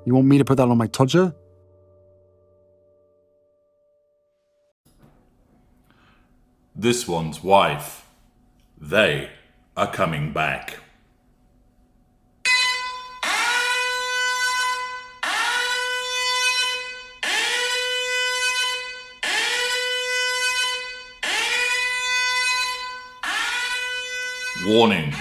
You want me to put that on my Tudor? This one's wife. They are coming back. Warning.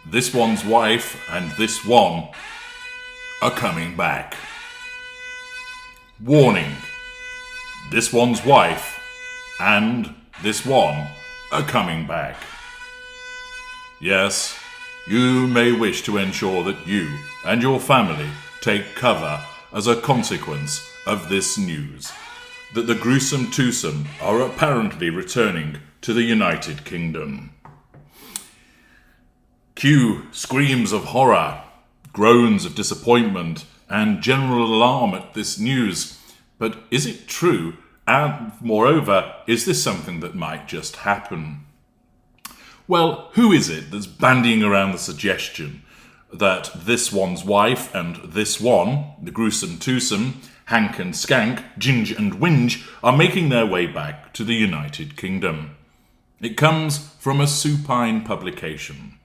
This one's wife and this one are coming back. Warning. This one's wife and this one are coming back. Yes, you may wish to ensure that you and your family take cover as a consequence of this news, that the gruesome twosome are apparently returning to the United Kingdom. Cue screams of horror, groans of disappointment, and general alarm at this news. But is it true? And moreover, is this something that might just happen? Well, who is it that's bandying around the suggestion that this one's wife and this one, the gruesome twosome, Hank and Skank, Ginge and Winge, are making their way back to the United Kingdom? It comes from a supine publication.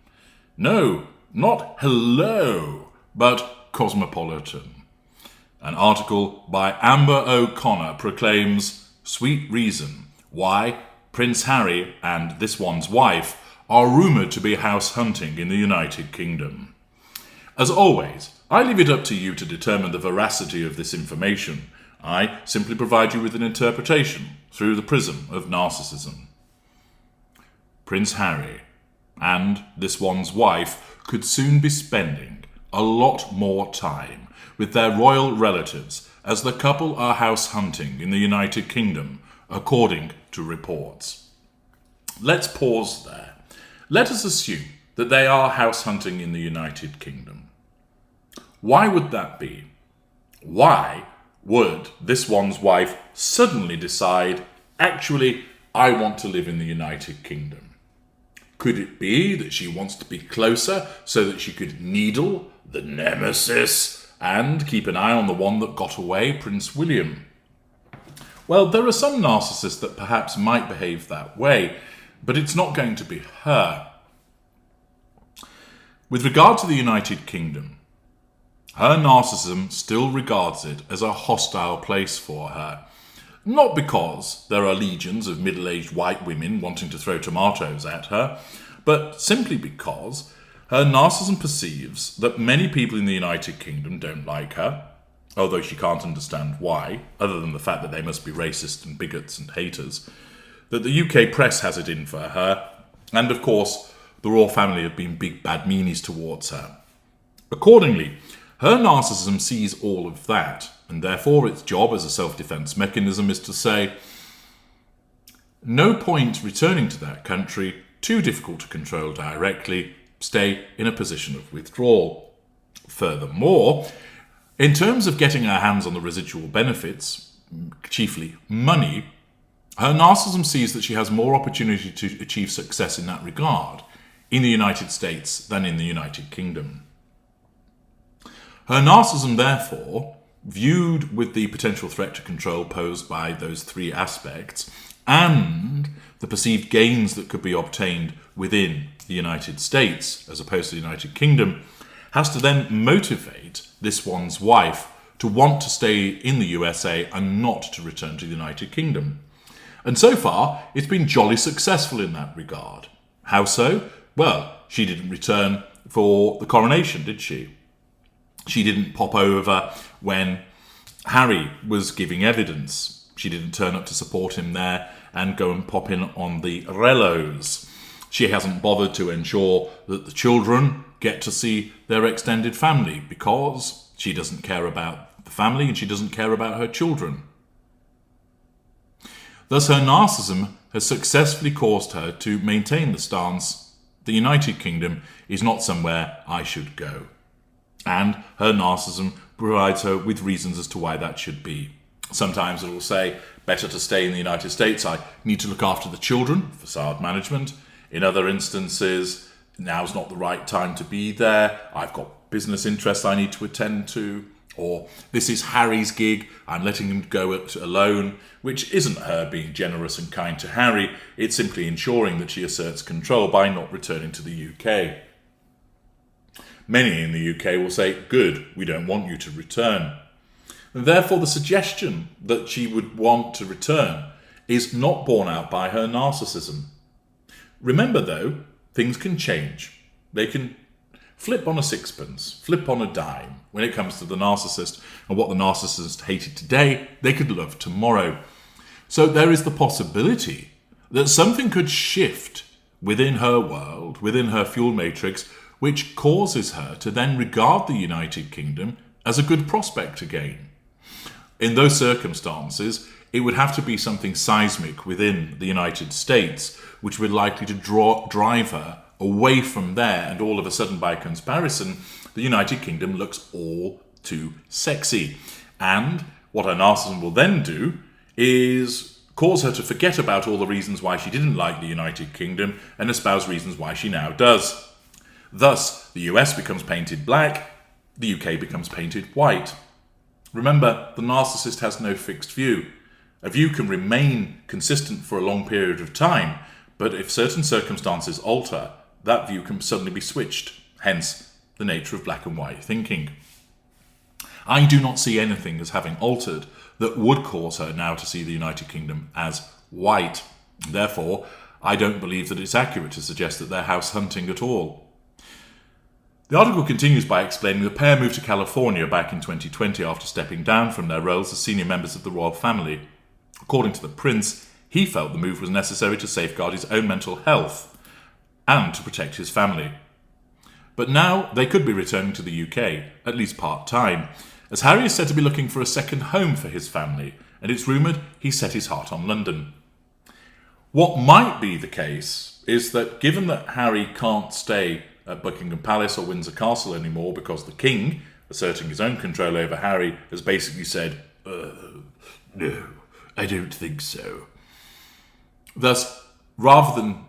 No, not Hello, but Cosmopolitan. An article by Amber O'Connor proclaims sweet reason why Prince Harry and this one's wife are rumoured to be house hunting in the United Kingdom. As always, I leave it up to you to determine the veracity of this information. I simply provide you with an interpretation through the prism of narcissism. Prince Harry and this one's wife could soon be spending a lot more time with their royal relatives as the couple are house hunting in the United Kingdom, according to reports. Let's pause there. Let us assume that they are house hunting in the United Kingdom. Why would that be? Why would this one's wife suddenly decide, actually, I want to live in the United Kingdom? Could it be that she wants to be closer so that she could needle the nemesis and keep an eye on the one that got away, Prince William? Well, there are some narcissists that perhaps might behave that way, but it's not going to be her. With regard to the United Kingdom, her narcissism still regards it as a hostile place for her. Not because there are legions of middle-aged white women wanting to throw tomatoes at her, but simply because her narcissism perceives that many people in the United Kingdom don't like her, although she can't understand why, other than the fact that they must be racist and bigots and haters, that the UK press has it in for her, and of course, the royal family have been big bad meanies towards her. Accordingly, her narcissism sees all of that, and therefore its job as a self-defense mechanism is to say, no point returning to that country, too difficult to control directly, stay in a position of withdrawal. Furthermore, in terms of getting her hands on the residual benefits, chiefly money, her narcissism sees that she has more opportunity to achieve success in that regard in the United States than in the United Kingdom. Her narcissism, therefore, viewed with the potential threat to control posed by those three aspects and the perceived gains that could be obtained within the United States as opposed to the United Kingdom, has to then motivate this one's wife to want to stay in the USA and not to return to the United Kingdom. And so far, it's been jolly successful in that regard. How so? Well, she didn't return for the coronation, did she? She didn't pop over when Harry was giving evidence. She didn't turn up to support him there and go and pop in on the relos. She hasn't bothered to ensure that the children get to see their extended family because she doesn't care about the family and she doesn't care about her children. Thus, her narcissism has successfully caused her to maintain the stance, the United Kingdom is not somewhere I should go. And her narcissism provides her with reasons as to why that should be. Sometimes it will say, better to stay in the United States, I need to look after the children, facade management. In other instances, now's not the right time to be there, I've got business interests I need to attend to, or this is Harry's gig, I'm letting him go it alone, which isn't her being generous and kind to Harry, it's simply ensuring that she asserts control by not returning to the UK. Many in the UK will say, good, we don't want you to return. And therefore, the suggestion that she would want to return is not borne out by her narcissism. Remember, though, things can change. They can flip on a sixpence, flip on a dime when it comes to the narcissist, and what the narcissist hated today, they could love tomorrow. So there is the possibility that something could shift within her world, within her fuel matrix, which causes her to then regard the United Kingdom as a good prospect again. In those circumstances, it would have to be something seismic within the United States, which would likely to drive her away from there, and all of a sudden, by comparison, the United Kingdom looks all too sexy. And what her narcissism will then do is cause her to forget about all the reasons why she didn't like the United Kingdom and espouse reasons why she now does. Thus, the US becomes painted black, the UK becomes painted white. Remember, the narcissist has no fixed view. A view can remain consistent for a long period of time, but if certain circumstances alter, that view can suddenly be switched, hence the nature of black and white thinking. I do not see anything as having altered that would cause her now to see the United Kingdom as white. Therefore, I don't believe that it's accurate to suggest that they're house hunting at all. The article continues by explaining the pair moved to California back in 2020 after stepping down from their roles as senior members of the royal family. According to the prince, he felt the move was necessary to safeguard his own mental health and to protect his family. But now they could be returning to the UK, at least part-time, as Harry is said to be looking for a second home for his family, and it's rumoured he's set his heart on London. What might be the case is that given that Harry can't stay at Buckingham Palace or Windsor Castle anymore because the king, asserting his own control over Harry, has basically said, no, I don't think so. Thus, rather than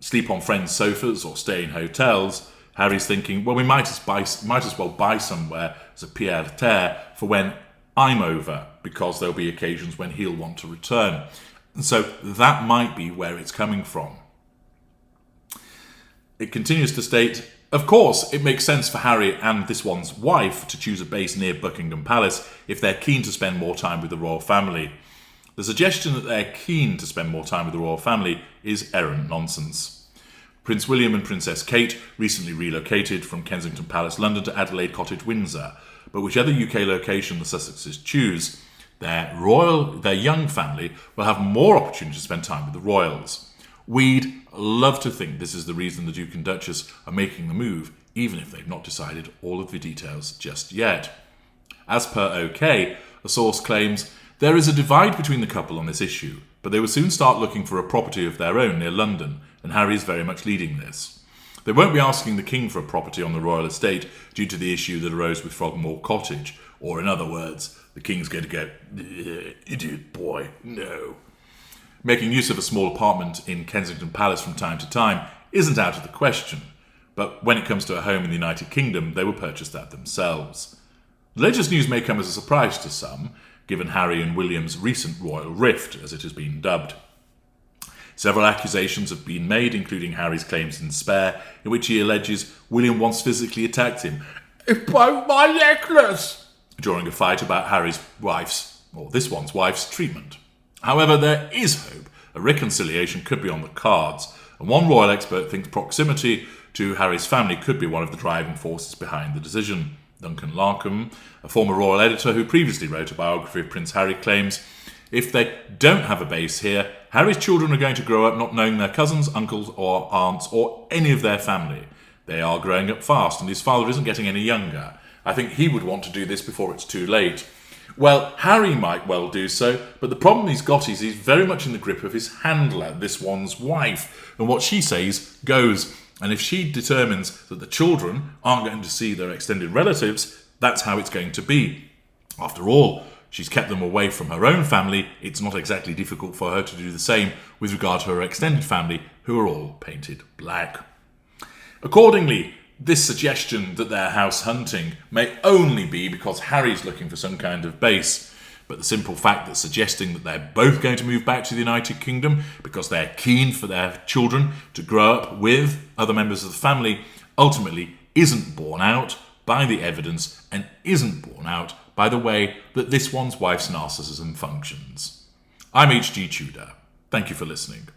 sleep on friends' sofas or stay in hotels, Harry's thinking, well, we might as well buy somewhere as a pied-à-terre for when I'm over, because there'll be occasions when he'll want to return. And so that might be where it's coming from. It continues to state, of course, it makes sense for Harry and this one's wife to choose a base near Buckingham Palace if they're keen to spend more time with the royal family. The suggestion that they're keen to spend more time with the royal family is errant nonsense. Prince William and Princess Kate recently relocated from Kensington Palace, London to Adelaide Cottage, Windsor, but whichever UK location the Sussexes choose, their young family will have more opportunity to spend time with the royals. We'd love to think this is the reason the Duke and Duchess are making the move, even if they've not decided all of the details just yet. As per OK, a source claims, there is a divide between the couple on this issue, but they will soon start looking for a property of their own near London, and Harry is very much leading this. They won't be asking the King for a property on the royal estate due to the issue that arose with Frogmore Cottage, or in other words, the King's going to go, idiot boy, no. Making use of a small apartment in Kensington Palace from time to time isn't out of the question, but when it comes to a home in the United Kingdom, they will purchase that themselves. The latest news may come as a surprise to some, given Harry and William's recent royal rift, as it has been dubbed. Several accusations have been made, including Harry's claims in Spare, in which he alleges William once physically attacked him. "It broke my necklace!" during a fight about this one's wife's treatment. However, there is hope a reconciliation could be on the cards, and one royal expert thinks proximity to Harry's family could be one of the driving forces behind the decision. Duncan Larkham, a former royal editor who previously wrote a biography of Prince Harry, claims, if they don't have a base here, Harry's children are going to grow up not knowing their cousins, uncles or aunts or any of their family. They are growing up fast, and his father isn't getting any younger. I think he would want to do this before it's too late. Well, Harry might well do so, but the problem he's got is he's very much in the grip of his handler, this one's wife, and what she says goes. And if she determines that the children aren't going to see their extended relatives, that's how it's going to be. After all, she's kept them away from her own family. It's not exactly difficult for her to do the same with regard to her extended family, who are all painted black. Accordingly, this suggestion that they're house hunting may only be because Harry's looking for some kind of base. But the simple fact that suggesting that they're both going to move back to the United Kingdom because they're keen for their children to grow up with other members of the family ultimately isn't borne out by the evidence and isn't borne out by the way that this one's wife's narcissism functions. I'm H.G. Tudor. Thank you for listening.